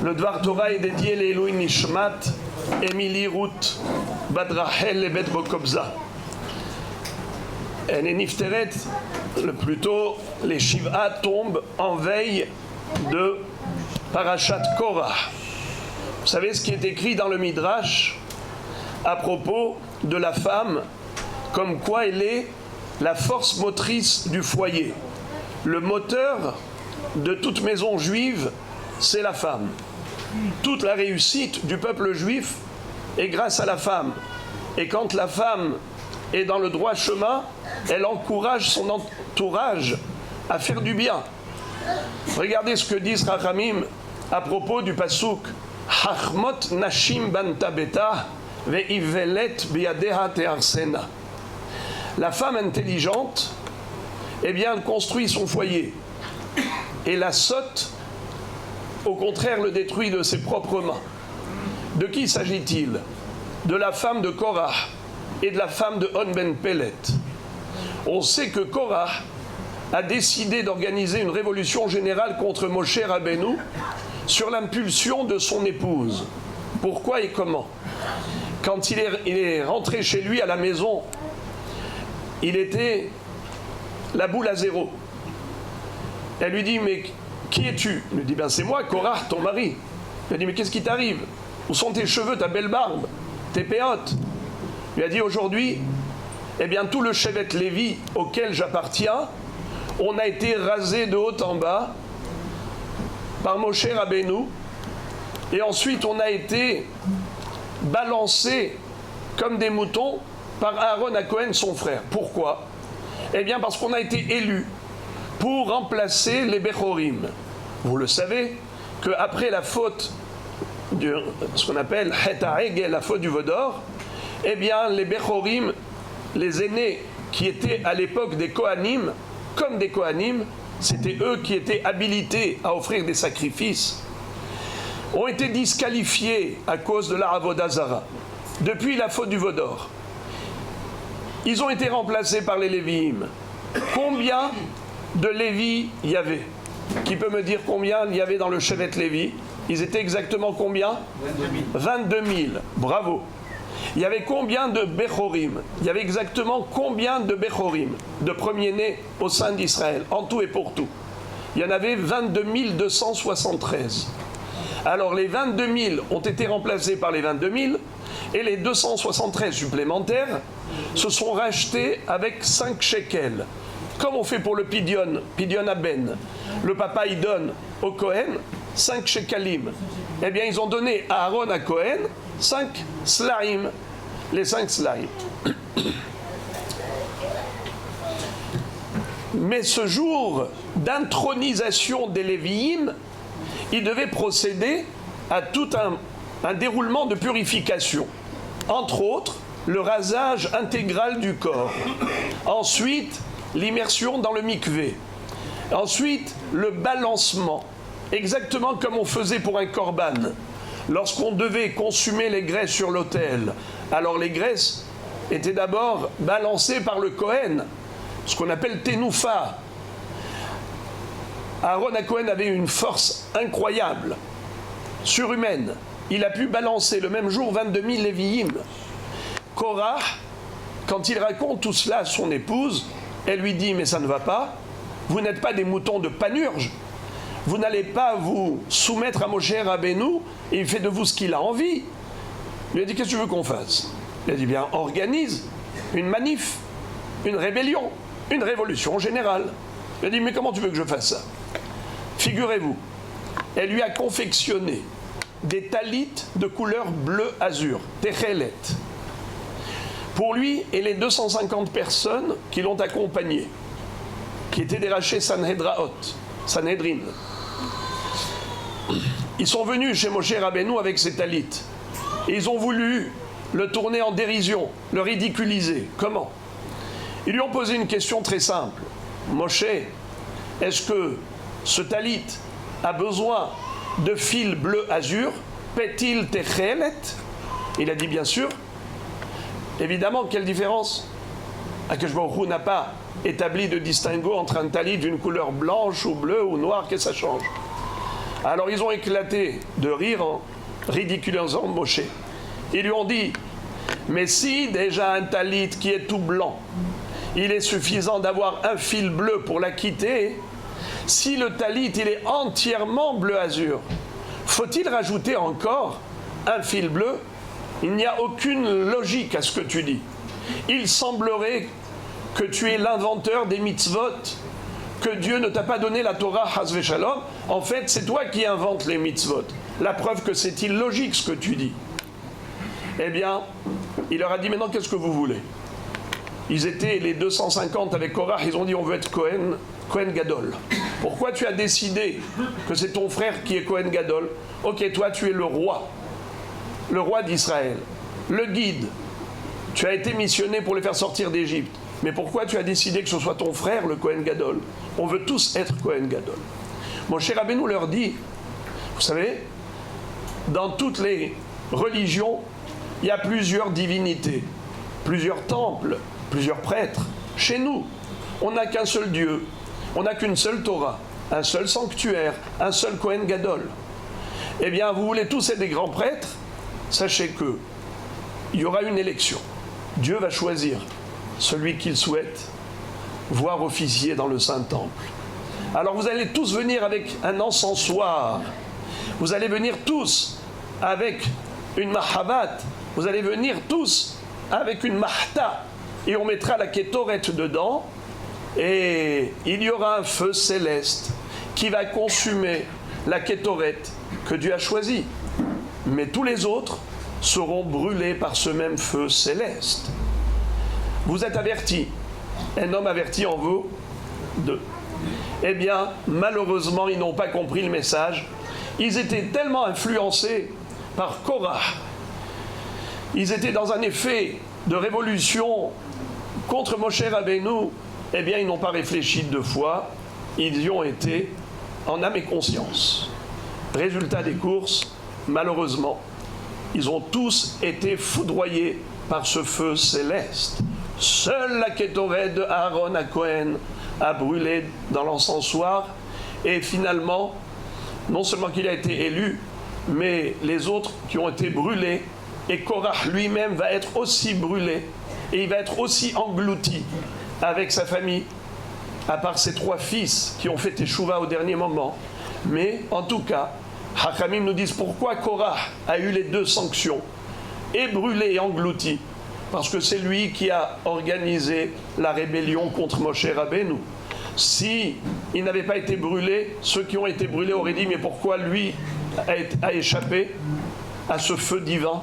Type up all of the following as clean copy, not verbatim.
Le Dvar Torah est dédié l'Eloui Nishmat, Emily Ruth, Badrahel et Bet Bokobza. Et les Nifteret, plutôt les Shiva tombent en veille de Parashat Korah. Vous savez ce qui est écrit dans le Midrash à propos de la femme, comme quoi elle est la force motrice du foyer. Le moteur de toute maison juive, c'est la femme. Toute la réussite du peuple juif est grâce à la femme. Et quand la femme est dans le droit chemin, elle encourage son entourage à faire du bien. Regardez ce que disent Rachamim à propos du pasuk Hachmot Nashim Banta Beta Ve'ivelet Biadeha Tearsena. La femme intelligente, eh bien, elle construit son foyer. Et la sotte, au contraire, le détruit de ses propres mains. De qui s'agit-il? De la femme de Korah et de la femme de On Ben Pellet. On sait que Korah a décidé d'organiser une révolution générale contre Moshe Rabbeinu sur l'impulsion de son épouse. Pourquoi et comment? Quand il est rentré chez lui à la maison, il était la boule à zéro. Elle lui dit, mais qui es-tu? Il lui dit, ben c'est moi, Korah, ton mari. Il lui dit, mais qu'est-ce qui t'arrive? Où sont tes cheveux, ta belle barbe, tes péotes? Il lui a dit, aujourd'hui, eh bien tout le Shevet Lévi auquel j'appartiens, on a été rasé de haut en bas par Moshe Rabbeinu, et ensuite on a été balancé comme des moutons par Aaron à Cohen, son frère. Pourquoi? Eh bien parce qu'on a été élus pour remplacer les Bechorim. Vous le savez qu'après la faute de ce qu'on appelle Het HaEgel, la faute du veau d'or, eh bien les Bechorim, les aînés qui étaient à l'époque des Kohanim, comme des Kohanim, c'était eux qui étaient habilités à offrir des sacrifices, ont été disqualifiés à cause de la Avodah Zara. Depuis la faute du veau d'or, ils ont été remplacés par les Lévi'im. Combien de Lévi il y avait? Qui peut me dire combien il y avait dans le Shevet Lévi? Ils étaient exactement combien? 22 000. Bravo. Il y avait combien de Bechorim? Il y avait exactement combien de Bechorim, de premiers-nés au sein d'Israël, en tout et pour tout? Il y en avait 22 273. Alors les 22 000 ont été remplacés par les 22 000 et les 273 supplémentaires se sont rachetés avec 5 shekels. Comme on fait pour le Pidyon Aben. Le papa il donne au Kohen 5 shekalim. Eh bien ils ont donné à Aaron à Kohen 5 slaim. Les 5 slaim. Mais ce jour d'intronisation des Lévi'im, il devait procéder à tout un déroulement de purification. Entre autres, le rasage intégral du corps. Ensuite, l'immersion dans le mikvé. Ensuite, le balancement. Exactement comme on faisait pour un korban. Lorsqu'on devait consumer les graisses sur l'autel, alors les graisses étaient d'abord balancées par le Kohen, ce qu'on appelle Tenoufa. Aaron à Cohen avait une force incroyable, surhumaine. Il a pu balancer le même jour 22 000 Lévi'im. Korah, quand il raconte tout cela à son épouse, elle lui dit, mais ça ne va pas, vous n'êtes pas des moutons de panurge, vous n'allez pas vous soumettre à Moshe Rabbeinu et il fait de vous ce qu'il a envie. Il lui a dit, qu'est-ce que tu veux qu'on fasse? Il a dit, bien, organise une manif, une rébellion, une révolution générale. Il a dit, mais comment tu veux que je fasse ça? Figurez-vous, elle lui a confectionné des talites de couleur bleu-azur, techelet, pour lui et les 250 personnes qui l'ont accompagné, qui étaient des rachés Sanhedrin. Ils sont venus chez Moshe Rabbeinu avec ces talites. Et ils ont voulu le tourner en dérision, le ridiculiser. Comment? Ils lui ont posé une question très simple. Moshe, est-ce que ce talit a besoin de fil bleu-azur? Pétil techelet? Il a dit bien sûr. Évidemment, quelle différence? Akadosh Baruch Hu n'a pas établi de distinguo entre un talit d'une couleur blanche ou bleue ou noire, que ça change. Alors ils ont éclaté de rire en ridiculisant Moshe. Ils lui ont dit, mais si déjà un talit qui est tout blanc, il est suffisant d'avoir un fil bleu pour la quitter, si le talit il est entièrement bleu azur, faut-il rajouter encore un fil bleu? Il n'y a aucune logique à ce que tu dis. Il semblerait que tu es l'inventeur des mitzvot, que Dieu ne t'a pas donné la Torah, Chas v'Shalom. En fait, c'est toi qui inventes les mitzvot. La preuve que c'est illogique ce que tu dis. Eh bien, il leur a dit, maintenant, qu'est-ce que vous voulez? Ils étaient les 250 avec Korach, ils ont dit, on veut être Kohen Gadol. Pourquoi tu as décidé que c'est ton frère qui est Kohen Gadol? Ok, toi, tu es le roi d'Israël, le guide. Tu as été missionné pour les faire sortir d'Égypte. Mais pourquoi tu as décidé que ce soit ton frère, le Kohen Gadol? On veut tous être Kohen Gadol. Moshe Rabbeinu leur dit, vous savez, dans toutes les religions, il y a plusieurs divinités, plusieurs temples, plusieurs prêtres. Chez nous, on n'a qu'un seul Dieu, on n'a qu'une seule Torah, un seul sanctuaire, un seul Kohen Gadol. Eh bien, vous voulez tous être des grands prêtres? Sachez que il y aura une élection. Dieu va choisir celui qu'il souhaite voir officier dans le Saint-Temple. Alors vous allez tous venir avec un encensoir. Vous allez venir tous avec une mahavat. Vous allez venir tous avec une mahta. Et on mettra la kétoret dedans. Et il y aura un feu céleste qui va consumer la kétoret que Dieu a choisie. Mais tous les autres seront brûlés par ce même feu céleste. Vous êtes avertis. Un homme averti en vaut deux. Eh bien, malheureusement, ils n'ont pas compris le message. Ils étaient tellement influencés par Korach. Ils étaient dans un effet de révolution contre Moshe Rabbeinu. Eh bien, ils n'ont pas réfléchi deux fois. Ils y ont été en âme et conscience. Résultat des courses, malheureusement, ils ont tous été foudroyés par ce feu céleste. Seule la kétoret de Aaron à Cohen a brûlé dans l'encensoir. Et finalement, non seulement qu'il a été élu, mais les autres qui ont été brûlés, et Korach lui-même va être aussi brûlé, et il va être aussi englouti avec sa famille, à part ses trois fils qui ont fait teshuva au dernier moment. Mais en tout cas, Hachamim nous disent pourquoi Korach a eu les deux sanctions, et brûlé et englouti. Parce que c'est lui qui a organisé la rébellion contre Moshe Rabbeinu. Si il n'avait pas été brûlé, ceux qui ont été brûlés auraient dit mais pourquoi lui a échappé à ce feu divin?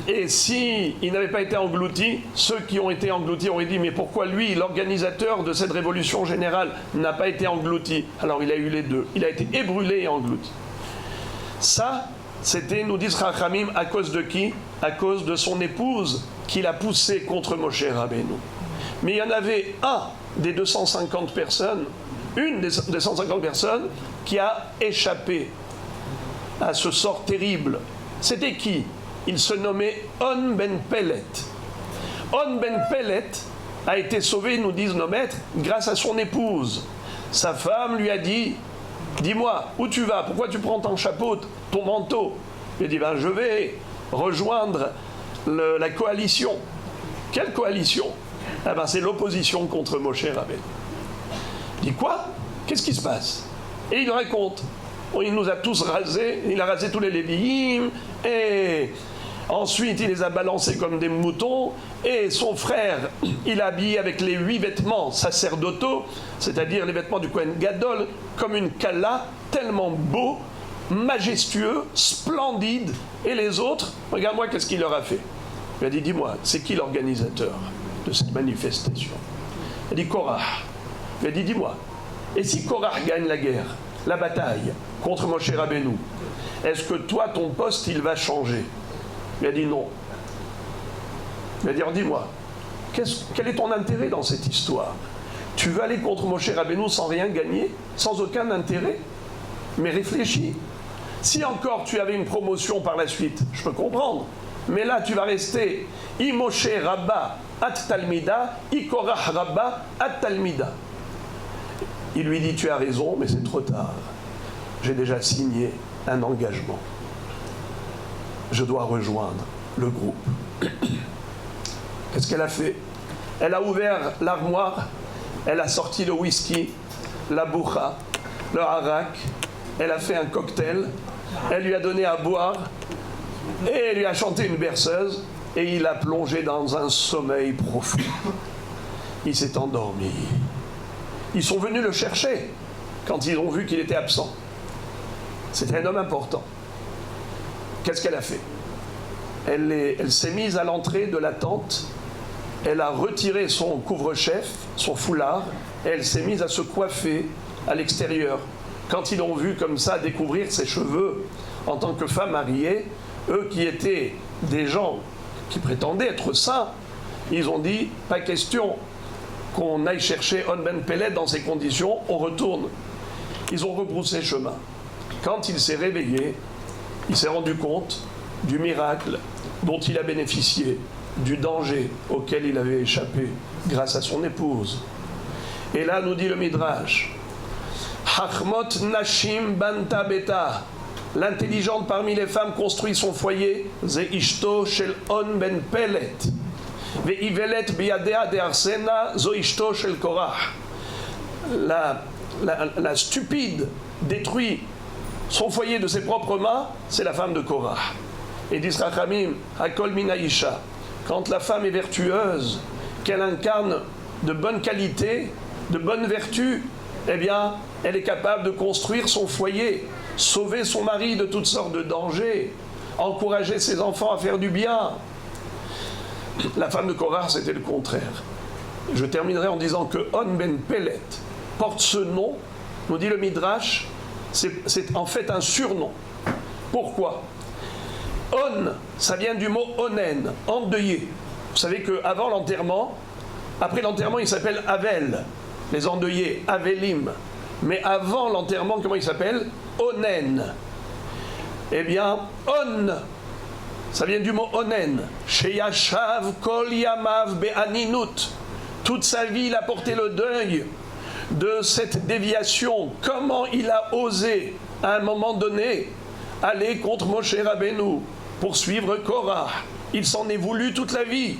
Et si il n'avait pas été englouti, ceux qui ont été engloutis auraient dit mais pourquoi lui, l'organisateur de cette révolution générale, n'a pas été englouti? Alors il a eu les deux. Il a été brûlé et englouti. Ça, c'était, nous disent Chachamim, à cause de qui? À cause de son épouse qui l'a poussé contre Moshe Rabbeinu. Mais il y en avait un des 250 personnes, une des 150 personnes qui a échappé à ce sort terrible. C'était qui? Il se nommait On Ben Pellet. On Ben Pellet a été sauvé, nous disent nos maîtres, grâce à son épouse. Sa femme lui a dit, dis-moi, où tu vas? Pourquoi tu prends ton chapeau, ton manteau? Il a dit, ben, je vais rejoindre la coalition. Quelle coalition? Eh ben, c'est l'opposition contre Moshe Rabbeinu. Il dit, quoi? Qu'est-ce qui se passe? Et il raconte. Il nous a tous rasés, il a rasé tous les Lévi'im, et ensuite il les a balancés comme des moutons, et son frère, il a habillé avec les 8 vêtements sacerdotaux, c'est-à-dire les vêtements du Kohen Gadol, comme une kala, tellement beau, majestueux, splendide, et les autres, regarde-moi qu'est-ce qu'il leur a fait. Il a dit, dis-moi, c'est qui l'organisateur de cette manifestation? Il a dit, Korach. Il a dit, dis-moi, et si Korach gagne la guerre, la bataille contre Moshe Rabbeinu, est-ce que toi, ton poste, il va changer? Il a dit non. Il a dit, dis-moi, quel est ton intérêt dans cette histoire? Tu veux aller contre Moshe Rabbeinu sans rien gagner, sans aucun intérêt? Mais réfléchis. Si encore tu avais une promotion par la suite, je peux comprendre. Mais là, tu vas rester I Moshe Rabba at Talmida, I Korach Rabba at Talmida. Il lui dit, tu as raison, mais c'est trop tard. j'ai déjà signé un engagement. Je dois rejoindre le groupe. Qu'est-ce qu'elle a fait? Elle a ouvert l'armoire, elle a sorti le whisky, la boucha, le harak, elle a fait un cocktail, elle lui a donné à boire et elle lui a chanté une berceuse et il a plongé dans un sommeil profond. Il s'est endormi. Ils sont venus le chercher quand ils ont vu qu'il était absent. C'était un homme important. Qu'est-ce qu'elle a fait? Elle s'est mise à l'entrée de la tente, elle a retiré son couvre-chef, son foulard, et elle s'est mise à se coiffer à l'extérieur. Quand ils l'ont vu comme ça découvrir ses cheveux en tant que femme mariée, eux qui étaient des gens qui prétendaient être saints, ils ont dit, pas question qu'on aille chercher On Ben Pellet dans ces conditions, on retourne. Ils ont rebroussé chemin. Quand il s'est réveillé, il s'est rendu compte du miracle dont il a bénéficié, du danger auquel il avait échappé grâce à son épouse. Et là, nous dit le Midrash, Hachmot Nashim Banta Beta, l'intelligente parmi les femmes construit son foyer, Ze Ishto Shel On Ben Pellet, Ve'ivelet Biadea de Arsena, Zo Ishto Shel Korah. La stupide détruit son foyer de ses propres mains, c'est la femme de Korah. Et dit Rachamim, Hakol Mina Isha, quand la femme est vertueuse, qu'elle incarne de bonnes qualités, de bonnes vertus, eh bien, elle est capable de construire son foyer, sauver son mari de toutes sortes de dangers, encourager ses enfants à faire du bien. La femme de Korah, c'était le contraire. Je terminerai en disant que On Ben Pellet porte ce nom, nous dit le Midrash, c'est en fait un surnom. Pourquoi? On, ça vient du mot onen, endeuillé. Vous savez qu'avant l'enterrement, après l'enterrement, il s'appelle Avel, les endeuillés, Avelim. Mais avant l'enterrement, comment il s'appelle? Onen. Eh bien, on, ça vient du mot onen. Sheyashav kol yamav be'aninut. Toute sa vie, il a porté le deuil de cette déviation. Comment il a osé, à un moment donné, aller contre Moshe Rabbeinu, poursuivre Korah. Il s'en est voulu toute la vie.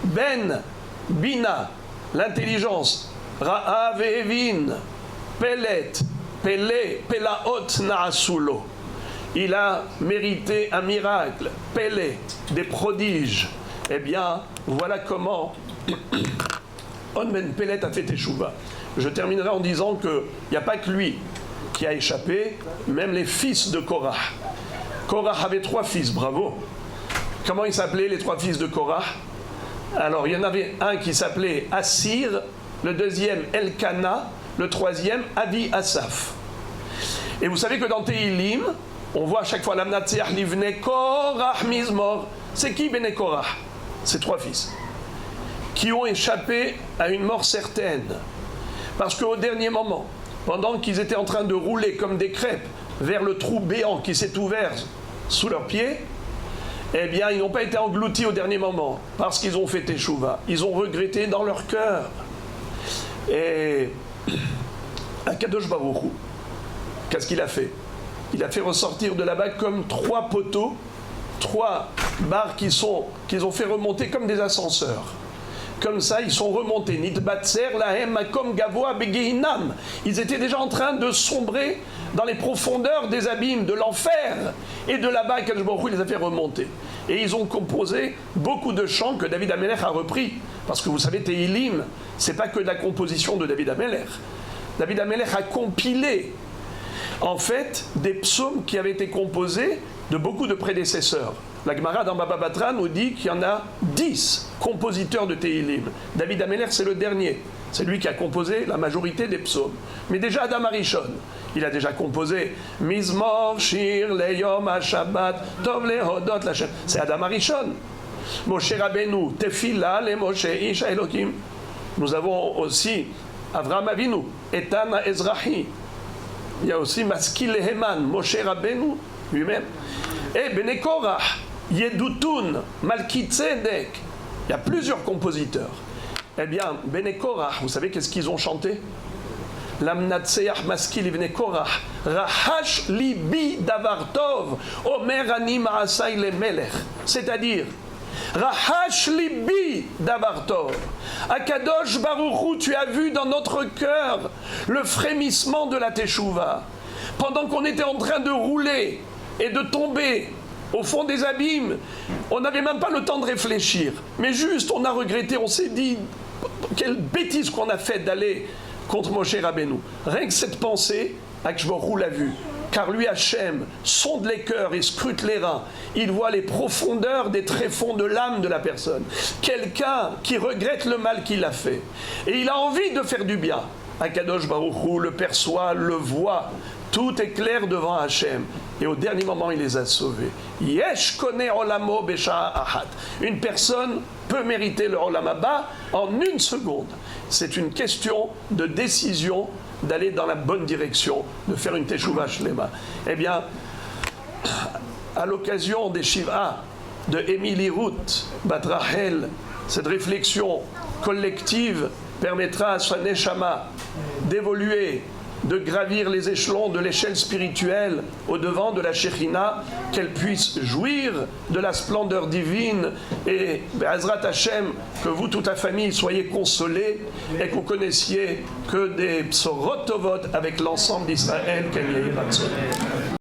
Ben, Bina, l'intelligence, Ra'a ve'evin, Pelet, Pele, Pelaot Naasulo. Il a mérité un miracle, Pele, des prodiges. Eh bien, voilà comment On Ben Pellet a fait Teshuvah. Je terminerai en disant qu'il n'y a pas que lui qui a échappé, même les fils de Korah. Korah avait 3 fils, bravo. Comment ils s'appelaient les 3 fils de Korah? Alors, il y en avait un qui s'appelait Assir, le deuxième Elkana, le troisième Avi Asaph. Et vous savez que dans Tehilim, on voit à chaque fois l'Amnatseach Livne Korah Mizmor. C'est qui Bene Korah? Ces 3 fils qui ont échappé à une mort certaine. Parce qu'au dernier moment, pendant qu'ils étaient en train de rouler comme des crêpes vers le trou béant qui s'est ouvert sous leurs pieds, eh bien, ils n'ont pas été engloutis au dernier moment, parce qu'ils ont fait Teshuvah. Ils ont regretté dans leur cœur. Et Akadosh Baruch Hu, qu'est-ce qu'il a fait? Il a fait ressortir de là-bas comme 3 poteaux, 3 barres qu'ils ont fait remonter comme des ascenseurs. Comme ça, ils sont remontés. Nitbatser lahem makom gavoa begehinam. Ils étaient déjà en train de sombrer dans les profondeurs des abîmes, de l'enfer. Et de là-bas, Kadosh Baruch Hu les a fait remonter. Et ils ont composé beaucoup de chants que David Amelech a repris. Parce que vous savez, Tehilim, c'est pas que de la composition de David Amelech. David Amelech a compilé, en fait, des psaumes qui avaient été composés de beaucoup de prédécesseurs. La Gemara dans Baba Batra nous dit qu'il y en a 10 compositeurs de Tehilim. David Amelech, c'est le dernier. C'est lui qui a composé la majorité des psaumes. Mais déjà Adam Arishon, il a déjà composé Mizmor, Shir, Leyom, HaShabbat, Tov Lehodot, Lashem. C'est Adam Arishon. Moshe Rabbeinu, Tefila, le Moshe, Isha Elohim. Nous avons aussi Avraham Avinu, Etan Ezrahi. Il y a aussi Maskil Leheman, Moshe Rabbeinu lui-même. Et Bene Korah, Yedutun, Malki Tzedek. Il y a plusieurs compositeurs. Eh bien, Bene Korah, vous savez qu'est-ce qu'ils ont chanté? L'amnatseach maskil ivne Korach, Rahash libi davar tov, Omer ani ma'asai le melech. C'est-à-dire, Rahash libi davar tov. Akadosh Baruch Hu, tu as vu dans notre cœur le frémissement de la Teshuvah. Pendant qu'on était en train de rouler et de tomber au fond des abîmes, on n'avait même pas le temps de réfléchir. Mais juste, on a regretté, on s'est dit, quelle bêtise qu'on a faite d'aller contre Moshe Rabbeinu. Rien que cette pensée, Akshbar l'a vu. Car lui, Hachem, sonde les cœurs et scrute les reins. Il voit les profondeurs des tréfonds de l'âme de la personne. Quelqu'un qui regrette le mal qu'il a fait. Et il a envie de faire du bien. Akadosh Baruch Hu le perçoit, le voit. Tout est clair devant Hachem. Et au dernier moment, il les a sauvés. Yesh kone olamo besha'a ahat. Une personne peut mériter le olam haba en une seconde. C'est une question de décision d'aller dans la bonne direction, de faire une teshuva shlema. Eh bien, à l'occasion des Shiva de Émilie Ruth Bat Rachel, cette réflexion collective permettra à sa neshama d'évoluer, de gravir les échelons de l'échelle spirituelle au devant de la Shekhinah, qu'elle puisse jouir de la splendeur divine et Be'ezrat Hashem, que vous, toute la famille, soyez consolés et que vous connaissiez que des psorot tovot avec l'ensemble d'Israël.